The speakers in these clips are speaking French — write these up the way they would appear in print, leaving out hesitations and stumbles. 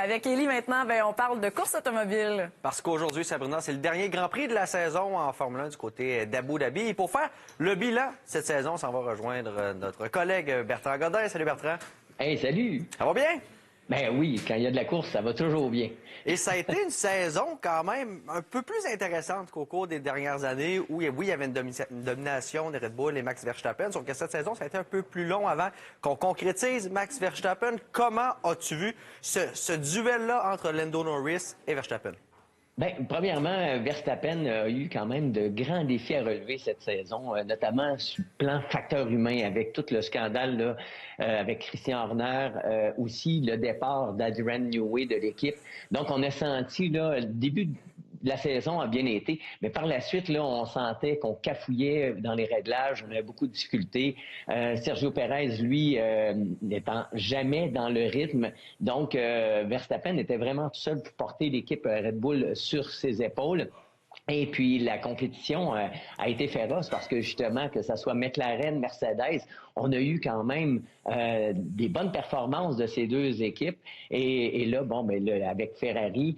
Avec Élie maintenant, on parle de course automobile. Parce qu'aujourd'hui, Sabrina, c'est le dernier Grand Prix de la saison en Formule 1 du côté d'Abu Dhabi. Et pour faire le bilan cette saison, on s'en va rejoindre notre collègue Bertrand Godin. Salut Bertrand. Hey, salut! Ça va bien? Ben oui, quand il y a de la course, ça va toujours bien. Et ça a été une saison quand même un peu plus intéressante qu'au cours des dernières années où, oui, il y avait une domination des Red Bull et Max Verstappen. Sauf que cette saison, ça a été un peu plus long avant qu'on concrétise Max Verstappen. Comment as-tu vu ce duel-là entre Lando Norris et Verstappen? Bien, premièrement, Verstappen a eu quand même de grands défis à relever cette saison, notamment sur le plan facteur humain, avec tout le scandale là, avec Christian Horner, aussi le départ d'Adrian Newey de l'équipe. Donc, on a senti, là, le début de la saison a bien été, mais par la suite, là, on sentait qu'on cafouillait dans les réglages, on avait beaucoup de difficultés. Sergio Perez, lui, n'étant jamais dans le rythme. Donc, Verstappen était vraiment tout seul pour porter l'équipe Red Bull sur ses épaules. Et puis, la compétition a été féroce parce que, justement, que ce soit McLaren, Mercedes, on a eu quand même des bonnes performances de ces deux équipes. Et là, bon, ben, avec Ferrari,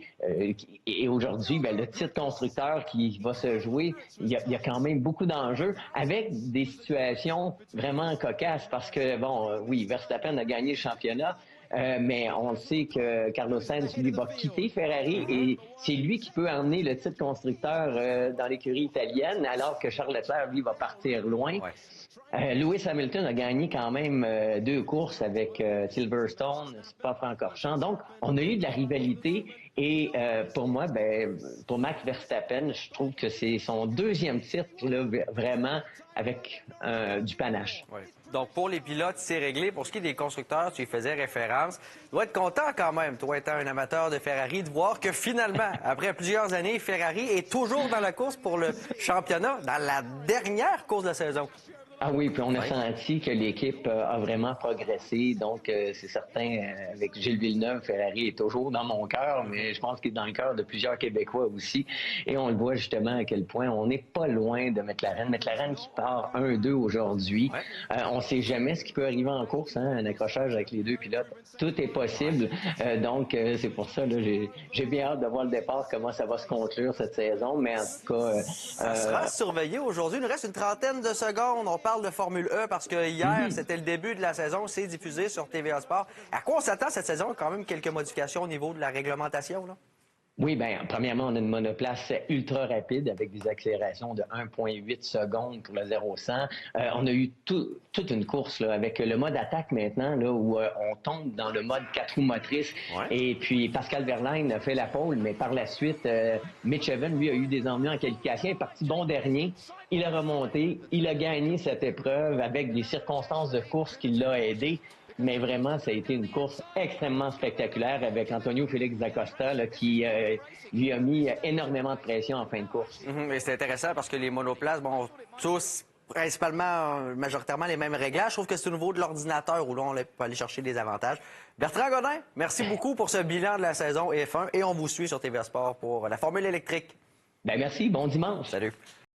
et aujourd'hui, ben, le titre constructeur qui va se jouer, il y a quand même beaucoup d'enjeux avec des situations vraiment cocasses parce que, bon, oui, Verstappen a gagné le championnat, mais on sait que Carlos Sainz, lui, va quitter Ferrari et c'est lui qui peut emmener le titre constructeur dans l'écurie italienne, alors que Charles Leclerc, lui, va partir loin. Ouais. Lewis Hamilton a gagné quand même 2 courses avec Silverstone, Spa-Francorchamps. Donc, on a eu de la rivalité et pour moi, ben, pour Max Verstappen, je trouve que c'est son 2e titre, là, vraiment, avec du panache. Ouais. Donc, pour les pilotes, c'est réglé. Pour ce qui est des constructeurs, tu y faisais référence. Tu dois être content quand même, toi étant un amateur de Ferrari, de voir que finalement, après plusieurs années, Ferrari est toujours dans la course pour le championnat, dans la dernière course de la saison. Ah oui, puis on a senti que l'équipe a vraiment progressé. Donc, c'est certain, avec Gilles Villeneuve, Ferrari est toujours dans mon cœur, mais je pense qu'il est dans le cœur de plusieurs Québécois aussi. Et on le voit justement à quel point on n'est pas loin de McLaren. McLaren qui part 1-2 aujourd'hui. On ne sait jamais ce qui peut arriver en course, hein, un accrochage avec les deux pilotes. Tout est possible. Donc, c'est pour ça, là, j'ai bien hâte de voir le départ, comment ça va se conclure cette saison. Mais en tout cas... ça sera surveillé aujourd'hui. Il nous reste une trentaine de secondes. On parle de Formule E parce que hier, c'était le début de la saison. C'est diffusé sur TVA Sport. À quoi on s'attend cette saison? Quand même quelques modifications au niveau de la réglementation, là? Oui, bien, premièrement, on a une monoplace ultra rapide avec des accélérations de 1,8 secondes pour le 0-100. On a eu toute une course là, avec le mode attaque maintenant, là, où on tombe dans le mode 4 roues motrices. Ouais. Et puis, Pascal Wehrlein a fait la pole, mais par la suite, Mitch Evans, lui, a eu des ennuis en qualification. Il est parti bon dernier. Il a remonté. Il a gagné cette épreuve avec des circonstances de course qui l'ont aidé. Mais vraiment, ça a été une course extrêmement spectaculaire avec Antonio Félix Dacosta là, qui lui a mis énormément de pression en fin de course. Et c'est intéressant parce que les monoplaces, bon, tous principalement, majoritairement les mêmes réglages. Je trouve que c'est au niveau de l'ordinateur où là, on peut aller chercher des avantages. Bertrand Godin, merci beaucoup pour ce bilan de la saison F1 et on vous suit sur TVA Sport pour la Formule électrique. Ben merci, bon dimanche. Salut.